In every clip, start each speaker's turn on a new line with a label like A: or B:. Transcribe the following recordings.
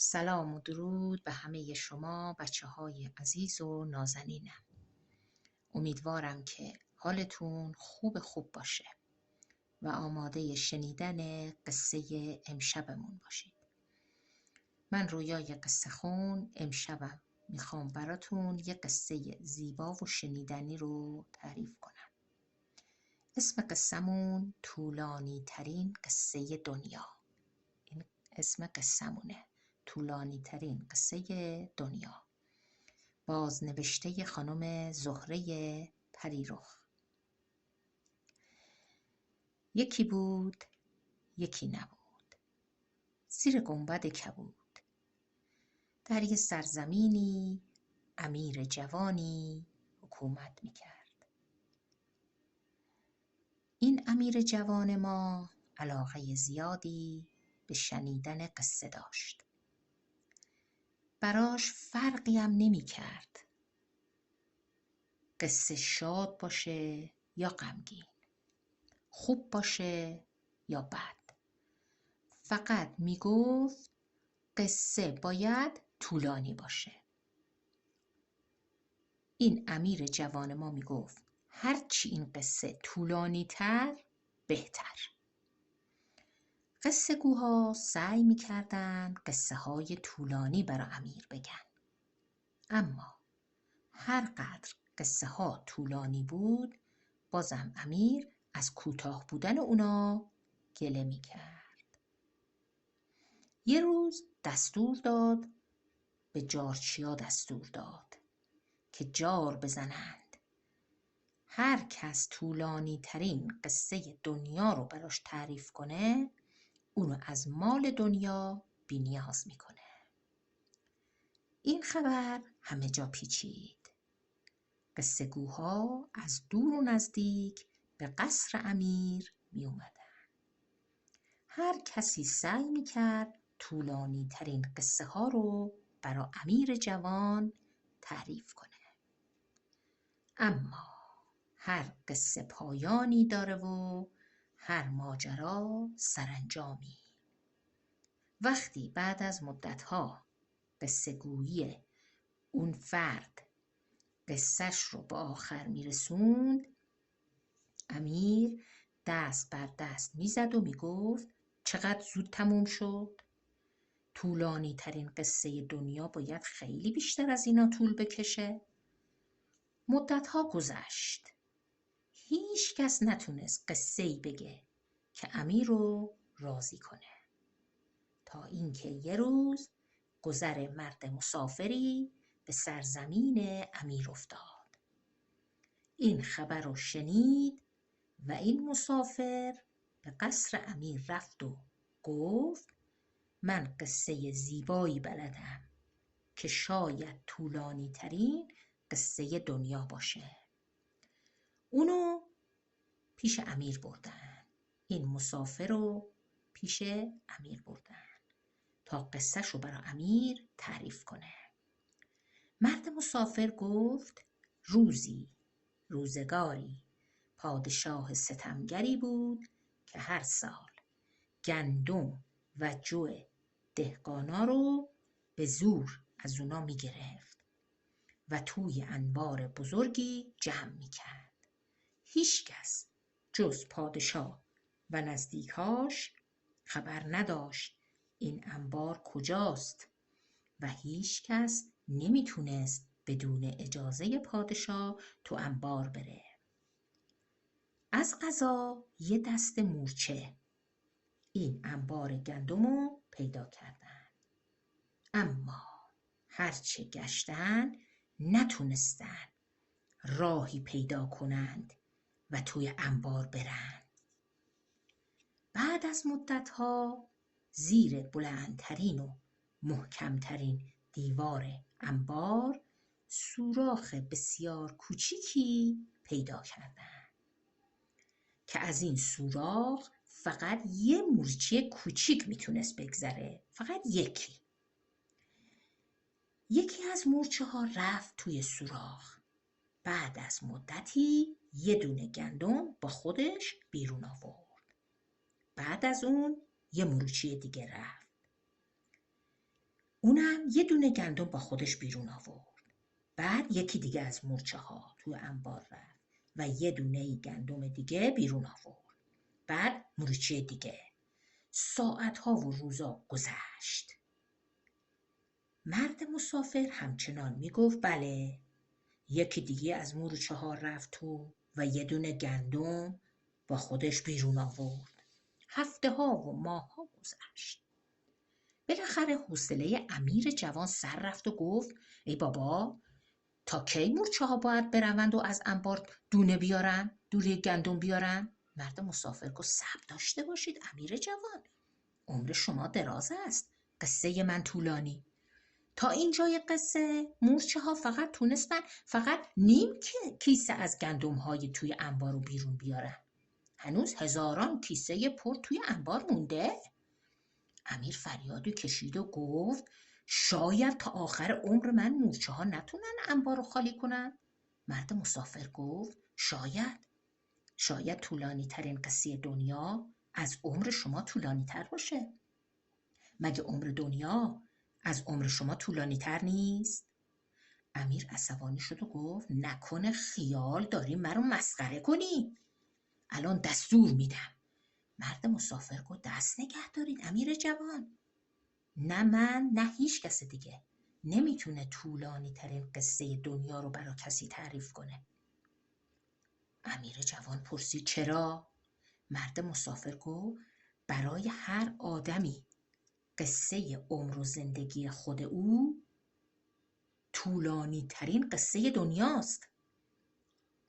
A: سلام و درود به همه شما بچه‌های عزیز و نازنینم. امیدوارم که حالتون خوب باشه و آماده شنیدن قصه امشبمون باشید. من رویای قصه خون امشبم میخوام براتون یه قصه زیبا و شنیدنی رو تعریف کنم. اسم قصه‌مون طولانی ترین قصه دنیا. این اسم قصه‌مونه. طولانی ترین قصه دنیا. بازنوشته خانم زهره پریرخ. یکی بود، یکی نبود. زیر گنبد کبود. در یه سرزمینی امیر جوانی حکومت میکرد. این امیر جوان ما علاقه زیادی به شنیدن قصه داشت. براش فرقی هم نمی کرد قصه شاد باشه یا غمگین، خوب باشه یا بد. فقط می گفت قصه باید طولانی باشه. این امیر جوان ما می گفت هرچی این قصه طولانی تر بهتر. قصه گوها سعی می کردن قصه های طولانی برا امیر بگن. اما هر قدر قصه ها طولانی بود بازم امیر از کوتاه بودن اونا گله می کرد. یه روز دستور داد، به جارچیا دستور داد که جار بزنند. هر کس طولانی ترین قصه دنیا رو براش تعریف کنه اونو از مال دنیا بی نیاز میکنه. این خبر همه جا پیچید. قصه گوها از دور و نزدیک به قصر امیر می اومدن. هر کسی سعی می کرد طولانی ترین قصه ها رو برا امیر جوان تعریف کنه. اما هر قصه پایانی داره و هر ماجرا سرانجامی. وقتی بعد از مدتها قصه گویی اون فرد قصهش رو به آخر میرسوند، امیر دست بر دست میزد و میگفت چقدر زود تموم شد. طولانی ترین قصه دنیا باید خیلی بیشتر از اینا طول بکشه. مدتها گذشت. هیچ کس نتونست قصه‌ای بگه که امیر رو راضی کنه. تا اینکه یه روز گذر مرد مسافری به سرزمین امیر افتاد. این خبر رو شنید و این مسافر به قصر امیر رفت و گفت من قصه زیبایی بلدم که شاید طولانی ترین قصه دنیا باشه. اونو پیش امیر بردن. این مسافر رو پیش امیر بردن تا قصهش رو برای امیر تعریف کنه. مرد مسافر گفت روزگاری پادشاه ستمگری بود که هر سال گندم و جو دهقانا رو به زور از اونا می گرفت و توی انبار بزرگی جمع می کرد. هیچ کس جز پادشاه و نزدیکاش خبر نداشت این انبار کجاست و هیچ کس نمیتونست بدون اجازه پادشاه تو انبار بره. از قضا یه دست مورچه این انبار گندمو پیدا کردن. اما هرچه گشتن نتونستن راهی پیدا کنند و توی انبار برن. بعد از مدتها زیر بلندترین و محکمترین دیوار انبار سوراخ بسیار کوچیکی پیدا کردن که از این سوراخ فقط یه مورچه کوچیک میتونست بگذره. فقط یکی از مورچه ها رفت توی سوراخ. بعد از مدتی یه دونه گندم با خودش بیرون آورد. بعد از اون یه مورچه دیگه رفت. اونم یه دونه گندم با خودش بیرون آورد. بعد یکی دیگه از مورچه ها توی انبار رفت و یه دونه گندم دیگه بیرون آورد. بعد مورچه دیگه. ساعت ها و روزا گذشت. مرد مسافر همچنان میگفت بله، یکی دیگه از مورچه ها رفت تو و یه دونه گندم با خودش بیرون آورد. هفته ها و ماه ها گذشت. بالاخره حوصله امیر جوان سر رفت و گفت ای بابا، تا کی مورچه ها باید بروند و از انبار دونه بیارن، دونه گندم بیارن؟ مرد مسافر گفت صبر داشته باشید امیر جوان، عمر شما دراز است، قصه من طولانی. تا اینجای قصه مورچه ها فقط تونستن فقط نیم کیسه از گندم های توی انبار رو بیرون بیارن. هنوز هزاران کیسه پر توی انبار مونده. امیر فریادی کشید و گفت شاید تا آخر عمر من مورچه ها نتونن انبار رو خالی کنن. مرد مسافر گفت شاید طولانی ترین قصه دنیا از عمر شما طولانی تر باشه. مگه عمر دنیا از عمر شما طولانی تر نیست؟ امیر عصبانی شد و گفت نکنه خیال داری مرا مسخره کنی. الان دستور میدم. مرد مسافر گفت دست نگه دارید امیر جوان. نه من نه هیچ کس دیگه نمیتونه طولانی ترین قصه دنیا رو برا کسی تعریف کنه. امیر جوان پرسید چرا؟ مرد مسافر گفت برای هر آدمی قصه عمر و زندگی خود او طولانی ترین قصه دنیاست.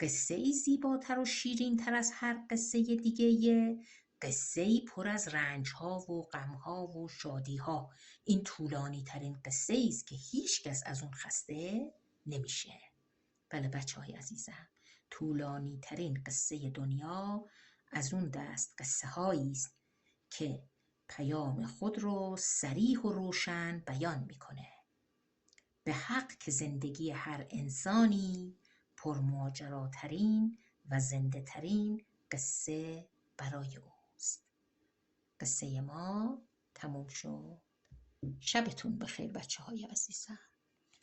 A: قصه ای زیباتر و شیرین تر از هر قصه دیگه، قصه ای پر از رنج ها و غم ها و شادی ها. این طولانی ترین قصه ای است که هیچ کس از اون خسته نمیشه. بله بچه های عزیزم، طولانی ترین قصه دنیا از اون دست قصه هایی است که پیام خود رو صریح و روشن بیان میکنه. به حق که زندگی هر انسانی پرماجراترین و زنده ترین قصه برای اوست. قصه ما تموم شد. شبتون بخیر بچه های عزیزم.